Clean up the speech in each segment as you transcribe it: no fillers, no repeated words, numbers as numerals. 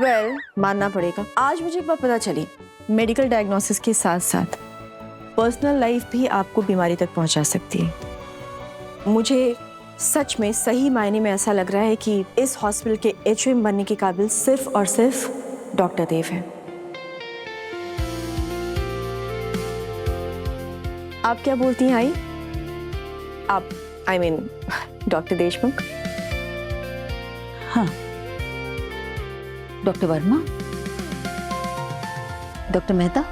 मानना पड़ेगा। आज मुझे एक बात पता चली, मेडिकल डायग्नोसिस के साथ साथ पर्सनल लाइफ भी आपको बीमारी तक पहुंचा सकती है। मुझे सच में सही मायने में ऐसा लग रहा है कि इस हॉस्पिटल के एचओएम बनने के काबिल सिर्फ और सिर्फ डॉक्टर देव है। आप क्या बोलती हैं आई? आप आई मीन डॉक्टर देशमुख? हाँ, doctor Verma, doctor Mehta.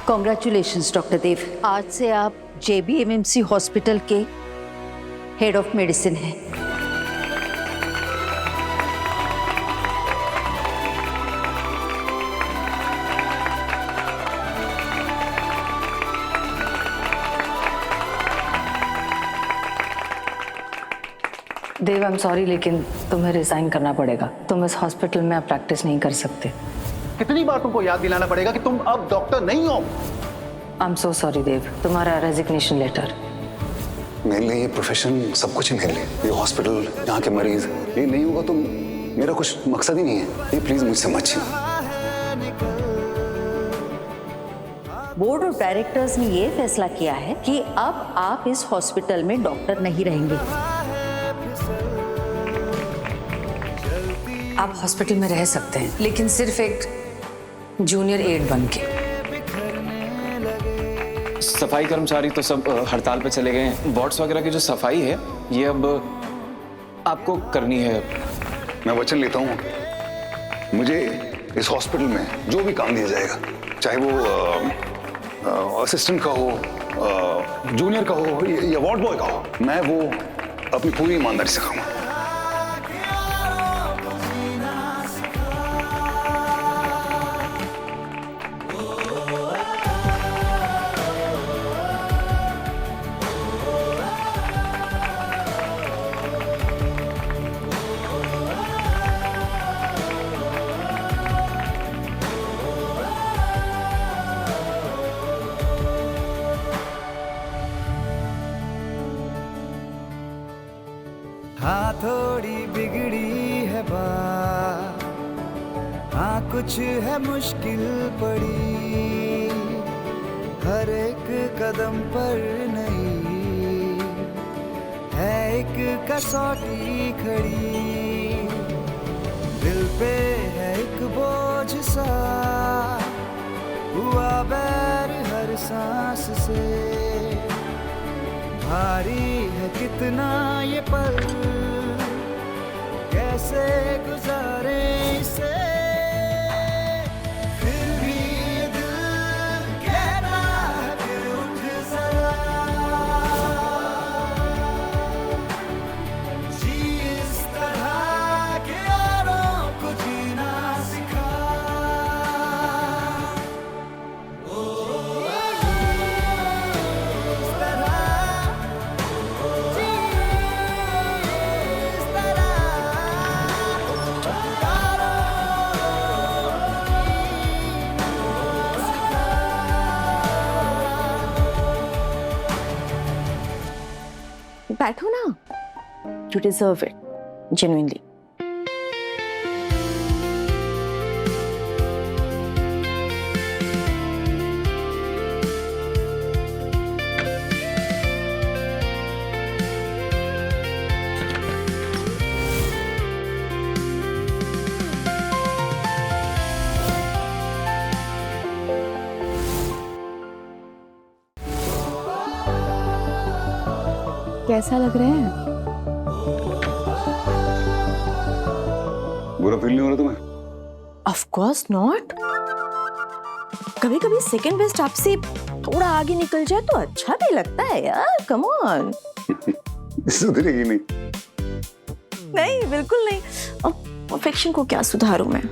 Congratulations doctor Dev, आज से आप JBMMC हॉस्पिटल के हेड ऑफ मेडिसिन हैं। देव, आई एम सॉरी, लेकिन तुम्हें रिजाइन करना पड़ेगा। तुम इस हॉस्पिटल में अब प्रैक्टिस नहीं कर सकते। कितनी बार तुमको याद दिलाना पड़ेगा कि तुम अब डॉक्टर नहीं हो? आई एम सो सॉरी देव, तुम्हारा रेजिग्नेशन लेटर। मेरे लिए ये प्रोफेशन सब कुछ है। मेरे लिए ये हॉस्पिटल, यहाँ के मरीज, ये नहीं होगा तो मेरा कुछ मकसद ही नहीं है। ये प्लीज मुझसे मत छीनो। बोर्ड ऑफ डायरेक्टर्स ने ये फैसला किया है कि अब आप इस हॉस्पिटल में डॉक्टर नहीं रहेंगे। आप हॉस्पिटल में रह सकते हैं, लेकिन सिर्फ एक जूनियर एड बन के। सफाई कर्मचारी तो सब हड़ताल पे चले गए हैं। वार्ड्स वगैरह की जो सफाई है ये अब आपको करनी है। मैं वचन लेता हूँ, मुझे इस हॉस्पिटल में जो भी काम दिया जाएगा, चाहे वो असिस्टेंट का हो, जूनियर का हो या वार्ड बॉय का हो, मैं वो अपनी पूरी ईमानदारी से खाऊंगा। हाँ थोड़ी बिगड़ी है बात, हाँ कुछ है मुश्किल पड़ी, हर एक कदम पर नहीं है एक कसौटी खड़ी। दिल पे है एक बोझ सा, हुआ बैर हर सांस से, भारी है कितना ये पल, कैसे गुजारे इसे। फिर भी दिल कहता है फिर उठ जरा, जी इस तरह के औरों को जीना सिखा। बैठो ना, यू डिजर्व इट, जेन्युइनली। कैसा लग रहा है? बुरा फील नहीं हो रहा तुम्हें? Of course not. कभी कभी सेकंड बेस्ट आपसे थोड़ा आगे निकल जाए तो अच्छा भी लगता है यार, कम ऑन। सुधरेगी नहीं। नहीं, बिल्कुल नहीं। अब परफेक्शन को क्या सुधारूं मैं?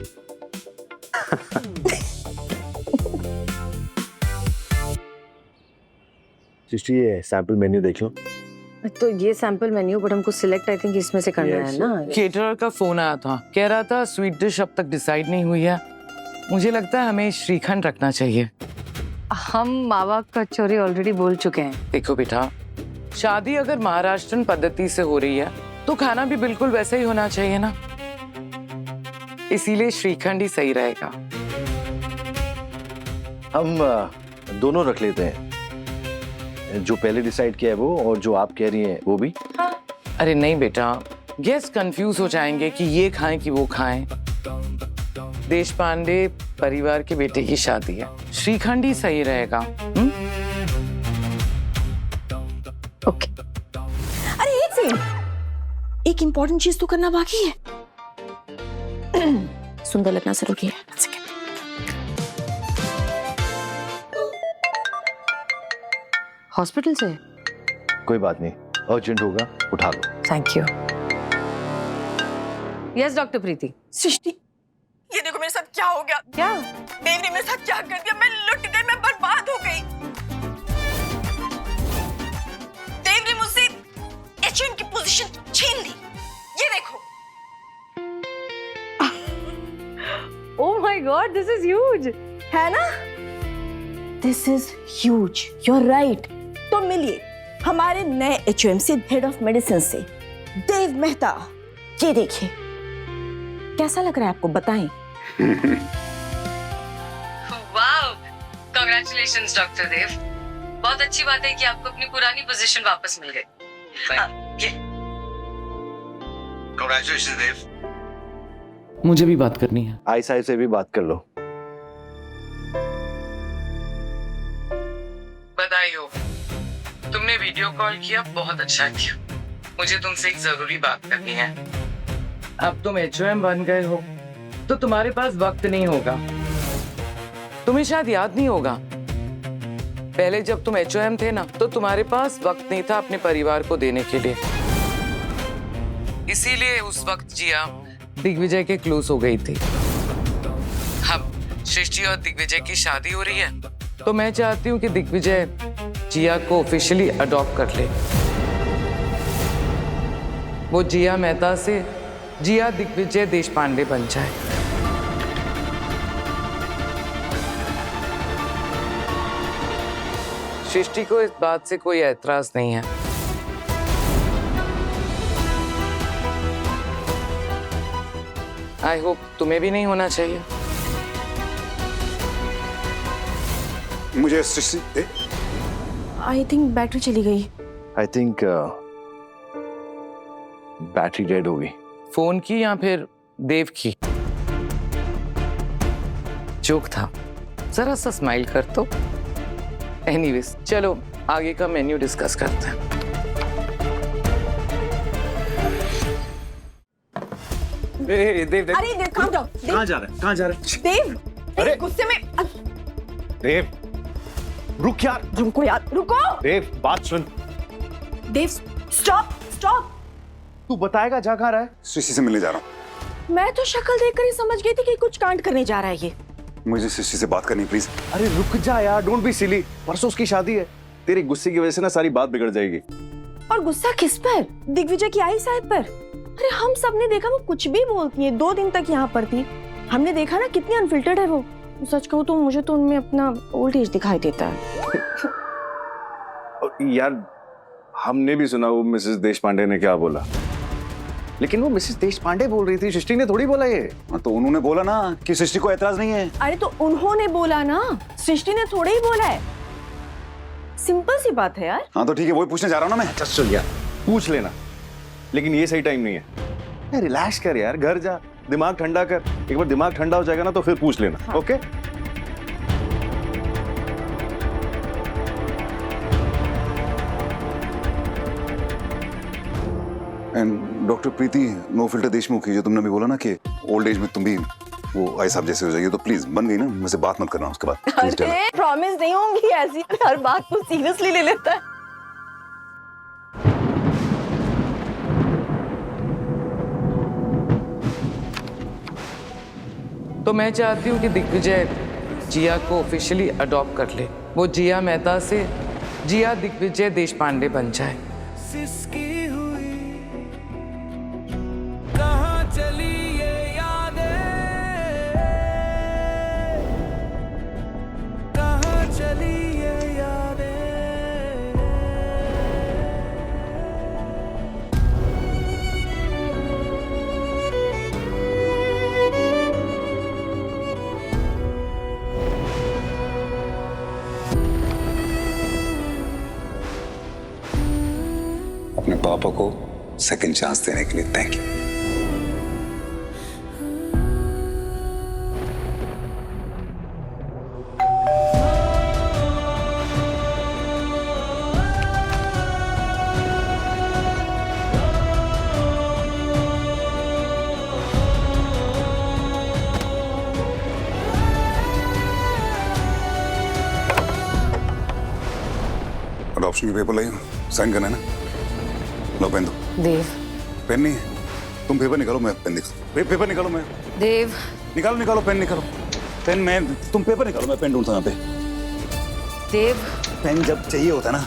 सृष्टि ये सैंपल मेन्यू देख लो। तो ये सैंपल मेन्यू, बट हमको सिलेक्ट आई थिंक इसमें से करना है ना। केटरर का फोन आया था, कह रहा था स्वीट डिश अब तक डिसाइड नहीं हुई है। मुझे लगता है हमें श्रीखंड रखना चाहिए। हम मावा कचौरी ऑलरेडी बोल चुके हैं। देखो बेटा, शादी अगर महाराष्ट्रन पद्धति से हो रही है तो खाना भी बिल्कुल वैसे ही होना चाहिए ना, इसीलिए श्रीखंड ही सही रहेगा। हम दोनों रख लेते हैं, जो पहले डिसाइड किया है वो और जो आप कह रही हैं वो भी। अरे नहीं बेटा, गेस्ट कंफ्यूज हो जाएंगे कि ये खाएं कि वो खाएं। देश पांडे परिवार के बेटे की शादी है, श्रीखंड ही सही रहेगा। ओके। अरे एक सेकंड, एक इंपॉर्टेंट चीज तो करना बाकी है। सुंदर लगना जरूरी है। हॉस्पिटल से? कोई बात नहीं, अर्जेंट होगा उठा लो। Thank you. Yes doctor Preeti. Srishti, ये देखो मेरे साथ क्या हो गया। क्या? देव ने मेरे साथ क्या कर दिया, मैं लुट गई, मैं बर्बाद हो गई। देव ने मुझसे एचएम की पोजीशन छीन ली। ये देखो। Oh my God, this is huge. है ना? This is huge, you are right. तो मिलिए हमारे नए एचओएम से, हेड ऑफ मेडिसिन से, देव मेहता। ये देखिए, कैसा लग रहा है आपको, बताएं। वाओ, कांग्रेचुलेशंस डॉक्टर देव। बहुत अच्छी बात है कि आपको अपनी पुरानी पोजीशन वापस मिल गई। कांग्रेचुलेशंस देव। मुझे भी बात करनी है। आई साहब से भी बात कर लो। बधाई हो, तुमने वीडियो कॉल किया, बहुत अच्छा किया। मुझे तुमसे एक जरूरी बात करनी है। अब तुम एचओएम बन गए हो तो तुम्हारे पास वक्त नहीं होगा। तुम्हें शायद याद नहीं होगा, पहले जब तुम एचओएम थे ना तो तुम्हारे पास वक्त नहीं था अपने परिवार को देने के लिए। इसीलिए उस वक्त जिया दिग्विजय के क्लोज हो गई थी। अब सृष्टि और दिग्विजय की शादी हो रही है तो मैं चाहती हूँ कि दिग्विजय जिया को ऑफिशियली अडॉप्ट कर ले। वो जिया मेहता से जिया दिग्विजय देशपांडे बन जाए। सृष्टि को इस बात से कोई ऐतराज नहीं है। आई होप तुम्हें भी नहीं होना चाहिए। मुझे आई थिंक बैटरी चली गई। आई थिंक बैटरी डेड होगी। फोन की या फिर देव की? जोक था, जरा सा स्माइल कर तो। एनीवेज, चलो आगे का मेन्यू डिस्कस करते हैं। देव अरे देव, calm down। देव, कहाँ जा रहा है? कहाँ जा रहा है? देव, अरे! गुस्से में। देव, रुक यार। रुको यार, रुको। देव, बात सुन। देव, स्टॉप स्टॉप। तू बताएगा जा कहाँ रहा है? सृष्टि से मिलने जा रहा हूँ। मैं तो शक्ल देखकर ही समझ गई थी कि कुछ कांड करने जा रहा है ये। मुझे सृष्टि से बात करनी, प्लीज। अरे रुक जा यार, डोंट बी सिली। परसों उसकी शादी है, तेरे गुस्से की वजह से ना सारी बात बिगड़ जाएगी। और गुस्सा किस पर? दिग्विजय की आई साहब पर। अरे हम सब ने देखा वो कुछ भी बोलती है, 2 दिन तक यहाँ पर थी, हमने देखा ना कितनी अनफिल्टर्ड है वो। सच कहूँ तो मुझे तो उनमें अपना ओल्ड एज दिखाई देता है। यार हमने भी सुना वो मिसेस देशपांडे ने क्या बोला, लेकिन वो मिसेस देशपांडे बोल रही थी, सृष्टि ने थोड़ी बोला ये। तो उन्होंने बोला ना कि सृष्टि को ऐतराज नहीं है। अरे तो उन्होंने बोला ना, सृष्टि ने थोड़े ही बोला है। सिंपल सी बात है यार। हाँ तो ठीक है, वही पूछने जा रहा हूँ ना मैं। अच्छा चल यार, पूछ लेना, लेकिन ये सही टाइम नहीं है। रिलैक्स कर यार, घर जा, दिमाग ठंडा कर। एक बार दिमाग ठंडा हो जाएगा ना तो फिर पूछ लेना। हाँ। Okay? And doctor Preeti no filter Deshmukh की, जो तुमने भी बोला ना कि ओल्ड एज में तुम भी वो आई साहब जैसे हो जाएगी, तो प्लीज बन गई ना, मुझसे बात मत करना उसके बाद। अरे प्रॉमिस नहीं होंगी ऐसी, हर बात को सीरियसली ले लेता है। तो मैं चाहती हूँ कि दिग्विजय जिया को ऑफिशियली अडॉप्ट कर ले। वो जिया मेहता से जिया दिग्विजय देशपांडे बन जाए। सिसकी हुई कहाँ चली ये यादें, कहाँ चली ये यादें। अपने पापा को सेकंड चांस देने के लिए थैंक यू। अडॉप्शन के पेपर लाई साइन करना है ना? लो पेन दो। देव, पेन नहीं है, तुम पेपर निकालो, मैं पेन निकालो। पेपर निकालो, मैं देव, निकालो पेन निकालो। पेन मैं, तुम पेपर निकालो, मैं पेन ढूंढता हूँ यहाँ पे। देव, पेन जब चाहिए होता है ना,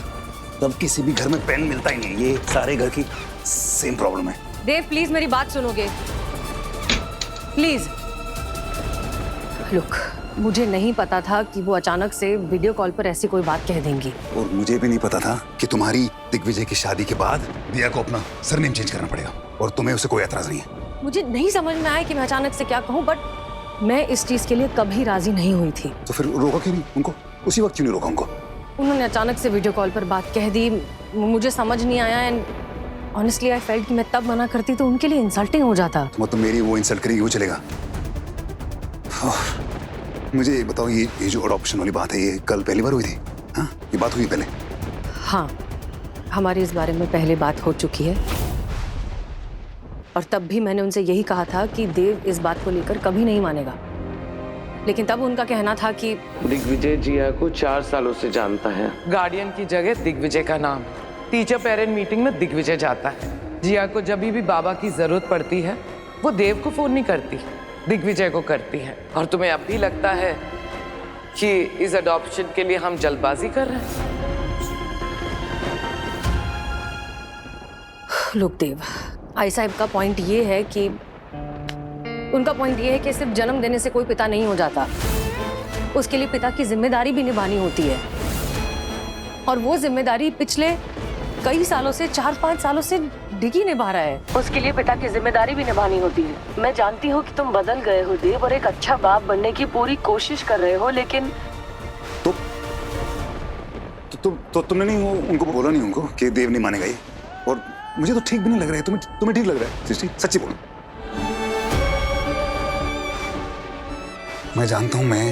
तब किसी भी घर में पेन मिलता ही नहीं। ये सारे घर की सेम प्रॉब्लम है। देव प्लीज मेरी बात सुनोगे? प्लीज। लुक, मुझे नहीं पता था कि वो अचानक से वीडियो कॉल पर ऐसी कोई बात कह देंगी। और मुझे भी नहीं पता था कि तुम्हारी दिग्विजय की शादी के बाद दिया को अपना सरनेम चेंज करना पड़ेगा और तुम्हें उसे कोई एतराज नहीं है। मुझे नहीं समझ में आया कि मैं अचानक से क्या कहूँ, बट मैं इस चीज के लिए कभी राजी नहीं हुई थी। तो फिर रोका क्यों नहीं उनको? उसी वक्त क्यों नहीं रोका उनको? उन्होंने अचानक से वीडियो कॉल पर बात कह दी, मुझे समझ नहीं आया एंड ऑनेस्टली आई फेल्ट कि मैं तब मना करती तो उनके लिए इंसल्टिंग हो जाता। मतलब मेरी वो इंसल्ट करेगी वो चलेगा? मुझे ये बताओ, ये जो अडॉप्शन वाली बात है, ये कल पहली बार हुई थी? हाँ, ये बात हुई पहले? हाँ, हमारी इस बारे में पहले बात हो चुकी है और तब भी मैंने उनसे यही कहा था कि देव इस बात को लेकर कभी नहीं मानेगा, लेकिन तब उनका कहना था कि दिग्विजय जिया को 4 सालों से जानता है। गार्डियन की जगह दिग्विजय का नाम। टीचर पेरेंट मीटिंग में दिग्विजय जाता है। जिया को जब भी बाबा की जरूरत पड़ती है वो देव को फोन नहीं करती, दिग्विजय को करती है। और तुम्हें अब भी लगता है कि इस अडॉप्शन के लिए हम जल्दबाजी कर रहे हैं? लोक देव, आई साहब का पॉइंट ये है कि उनका पॉइंट ये है कि सिर्फ जन्म देने से कोई पिता नहीं हो जाता, उसके लिए पिता की जिम्मेदारी भी निभानी होती है और वो जिम्मेदारी पिछले कई सालों से 4-5 सालों से डिगी निभा रहा है। उसके लिए पिता की जिम्मेदारी भी निभानी होती है। मैं जानती हूँ कि तुम बदल गए हो देव और एक अच्छा बाप बनने की पूरी कोशिश कर रहे हो, लेकिन तुमने नहीं उनको बोला नहीं उनको कि देव नहीं मानेगा ये? और मुझे तो ठीक भी नहीं लग रहा है। तुम्हें ठीक लग रहा है? सृष्टि सच्ची बोलो। मैं जानता हूँ मैं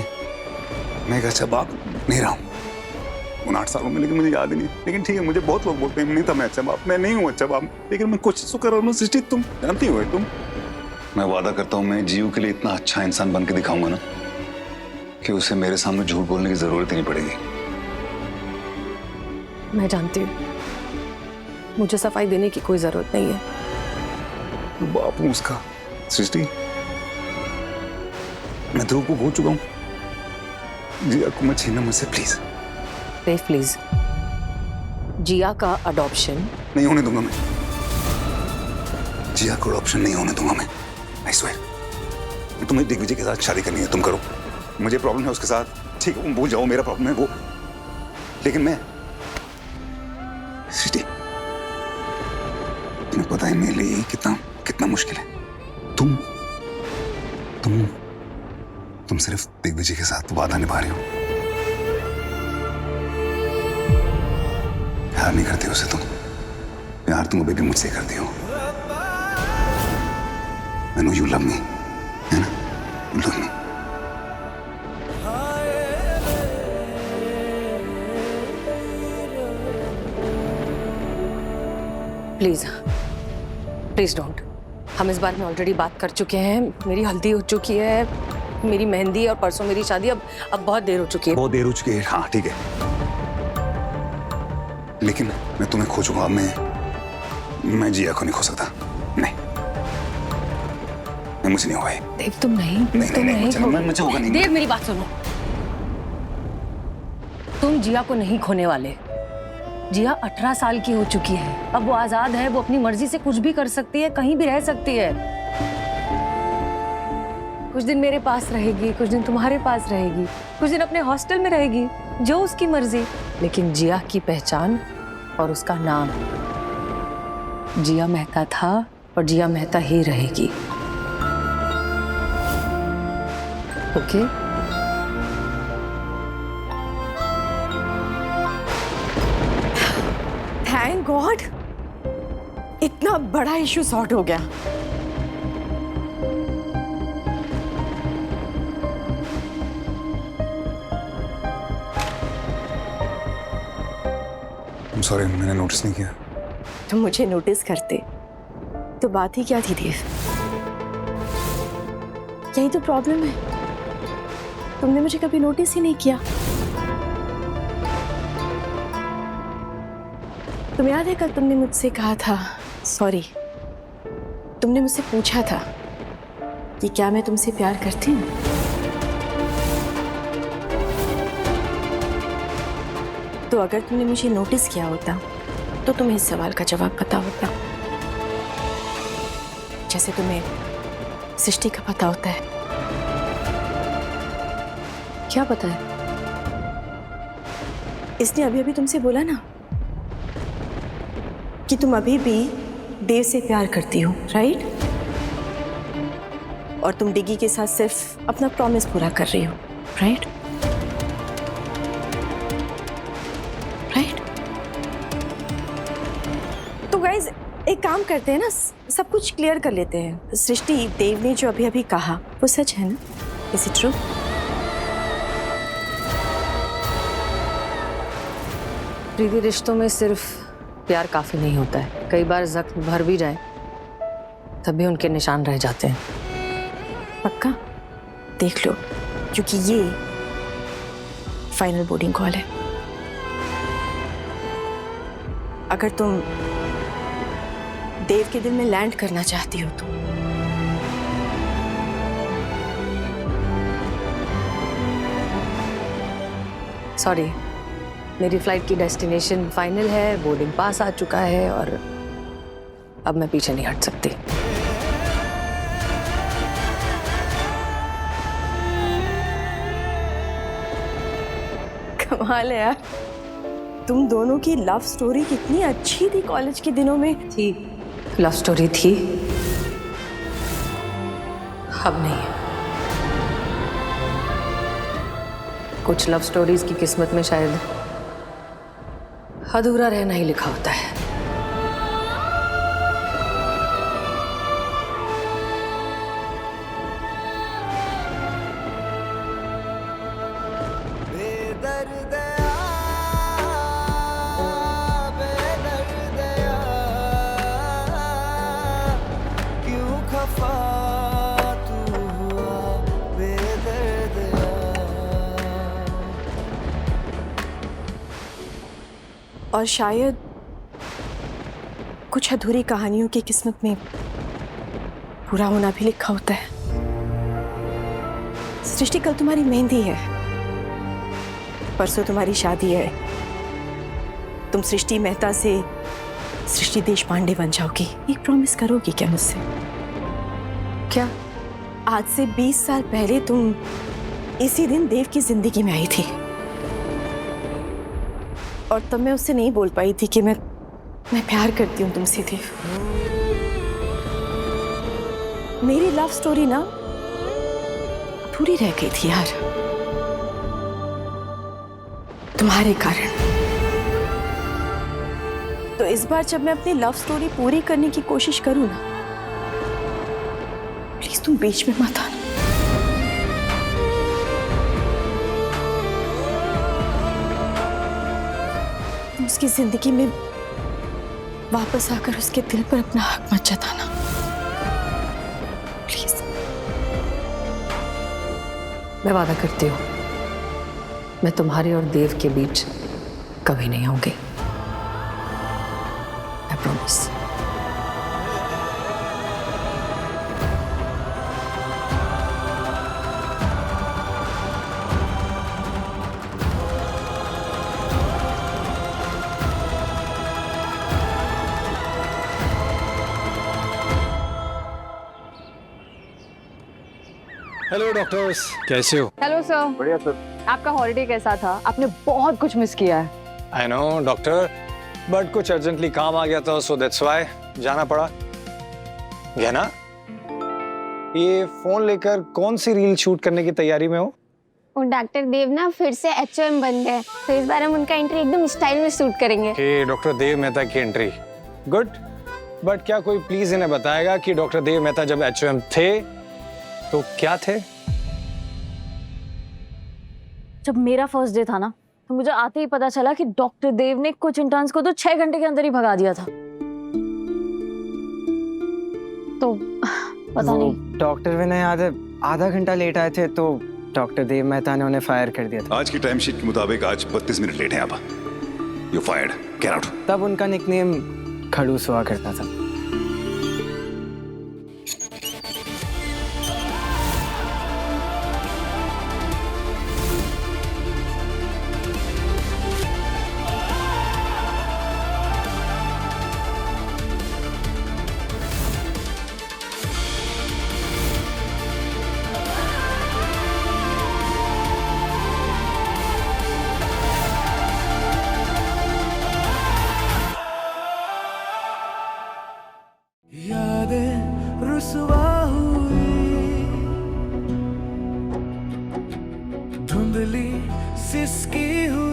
एक अच्छा बाप नहीं रहा हूँ उन 8 सालों में, लेकिन मुझे याद ही नहीं। लेकिन ठीक है, मुझे बहुत लोग बोलते हैं नहीं था मैं अच्छा बाप, मैं नहीं हूँ अच्छा बाप, लेकिन मैं कोशिश तो कर रहा हूँ। सृष्टि तुम जानती हो, तुम, मैं वादा करता हूँ मैं जीव के लिए इतना अच्छा इंसान बन के दिखाऊंगा ना कि उसे मेरे सामने झूठ बोलने की जरूरत ही नहीं पड़ेगी। मैं जानती हूँ मुझे सफाई देने की कोई जरूरत नहीं है। बाप हूँ उसका। सृष्टि, मैं ध्रुव को खो चुका हूँ, जिया को मत छीनना मुझसे प्लीज। देव प्लीज, जिया का अडॉप्शन नहीं होने दूंगा मैं। जिया को अडॉप्शन नहीं होने दूंगा मैं, आई स्वेयर। तुम्हें दिग्विजय के साथ शादी करनी है, तुम करो। मुझे प्रॉब्लम है उसके साथ, ठीक है, भूल जाओ, मेरा प्रॉब्लम है वो। लेकिन मैं, सृष्टि, तुम्हें पता है मेरे लिए कितना मुश्किल है। तुम सिर्फ दिग्विजय के साथ वादा निभा रही हो, प्यार नहीं करती उसे तुम। प्यार तुम अभी भी मुझसे करती हो। I know you love me, है ना? You love me. Please don't. हम इस बारे में ऑलरेडी बात कर चुके हैं। मेरी हल्दी हो चुकी है, मेरी मेहंदी, और परसों मेरी शादी। अब बहुत देर हो चुकी है। बहुत देर हो चुकी है, हाँ ठीक है, लेकिन मैं तुम्हें खो चुका। मैं जिया को नहीं खो सकता। नहीं, मुझे नहीं होगा ये। देव तुम नहीं मुझे होगा नहीं। देव मेरी बात सुनो, तुम जिया को नहीं खोने वाले। जिया 18 साल की हो चुकी है, अब वो आजाद है, वो अपनी मर्जी से कुछ भी कर सकती है, कहीं भी रह सकती है। कुछ दिन मेरे पास रहेगी, कुछ दिन तुम्हारे पास रहेगी, कुछ दिन अपने हॉस्टल में रहेगी, जो उसकी मर्जी। लेकिन जिया की पहचान और उसका नाम जिया मेहता था और जिया मेहता ही रहेगी। ओके? थैंक गॉड, इतना बड़ा इशू सॉर्ट हो गया। सॉरी, मैंने नोटिस नहीं किया। तुम मुझे नोटिस करते तो बात ही क्या थी देव? यही तो प्रॉब्लम है, तुमने मुझे कभी नोटिस ही नहीं किया। तुम्हें याद है कल तुमने मुझसे कहा था, सॉरी, तुमने मुझसे पूछा था कि क्या मैं तुमसे प्यार करती हूँ? तो अगर तुमने मुझे नोटिस किया होता तो तुम्हें इस सवाल का जवाब पता होता, जैसे तुम्हें सृष्टि का पता होता है। क्या पता है? इसने अभी अभी तुमसे बोला ना कि तुम अभी भी देव से प्यार करती हो, राइट? और तुम डिगी के साथ सिर्फ अपना प्रॉमिस पूरा कर रही हो, राइट? राइट? तो गाइज एक काम करते हैं ना, सब कुछ क्लियर कर लेते हैं। सृष्टि, देव ने जो अभी अभी कहा वो सच है ना? Is it true? प्रीति, रिश्तों में सिर्फ प्यार काफी नहीं होता है, कई बार जख्म भर भी जाए तब भी उनके निशान रह जाते हैं। पक्का? देख लो, क्योंकि ये फाइनल बोर्डिंग कॉल है। अगर तुम देव के दिल में लैंड करना चाहती हो तो सॉरी, मेरी फ्लाइट की डेस्टिनेशन फाइनल है, बोर्डिंग पास आ चुका है और अब मैं पीछे नहीं हट सकती। कमाल है यार, तुम दोनों की लव स्टोरी कितनी अच्छी थी कॉलेज के दिनों में। थी, लव स्टोरी थी, अब नहीं है। कुछ लव स्टोरीज की किस्मत में शायद अधूरा रहना ही लिखा होता है। क्यों खफा तू हुआ बेदर्द। और शायद कुछ अधूरी कहानियों की किस्मत में पूरा होना भी लिखा होता है। सृष्टि, कल तुम्हारी मेहंदी है, परसों तुम्हारी शादी है। तुम सृष्टि मेहता से सृष्टि देशपांडे बन जाओगी। एक प्रॉमिस करोगी क्या मुझसे? क्या? आज से 20 साल पहले तुम इसी दिन देव की जिंदगी में आई थी और तब मैं उससे नहीं बोल पाई थी कि मैं प्यार करती हूँ तुमसे। देव, मेरी लव स्टोरी ना पूरी रह गई थी यार, तुम्हारे कारण। तो इस बार जब मैं अपनी लव स्टोरी पूरी करने की कोशिश करूं ना, प्लीज तुम बीच में मत आना। तुम उसकी जिंदगी में वापस आकर उसके दिल पर अपना हक मत जताना, प्लीज। मैं वादा करती हूँ, मैं तुम्हारे और देव के बीच कभी नहीं आऊंगी। I promise. हेलो डॉक्टर्स, कैसे हो? Hello sir. बढ़िया सर। आपका हॉलिडे कैसा था? आपने बहुत कुछ मिस किया है। आई नो डॉक्टर, बट कुछ अर्जेंटली काम आ गया था, सो दैट्स व्हाई जाना पड़ा। गहना, ये फोन लेकर कौन सी रील शूट करने की तैयारी में हो? वो डॉक्टर देव ना फिर से HOM बन गए, तो इस बार हम उनका एंट्री एकदम स्टाइल में शूट करेंगे। कि डॉक्टर देव मेहता की एंट्री। गुड, बट क्या कोई प्लीज इन्हें बताएगा कि डॉक्टर देव मेहता जब HOM थे तो क्या थे? जब मेरा फर्स्ट डे था ना, तो मुझे आते ही पता चला कि डॉक्टर देव ने कुछ इंटर्न्स को तो 6 घंटे के अंदर ही भगा दिया था। तो पता नहीं। डॉक्टर विनय आधा घंटा लेट आए थे, तो डॉक्टर देव मेहता ने उन्हें फायर कर दिया था। आज की टाइम शीट के मुताबिक आज 32 मिनट लेट हैं आप। You fired, get out. तब उनका निकनेम खड़ूस हुआ करता था। यादें रुसवा हुई, धुंधली सिसकी हुई।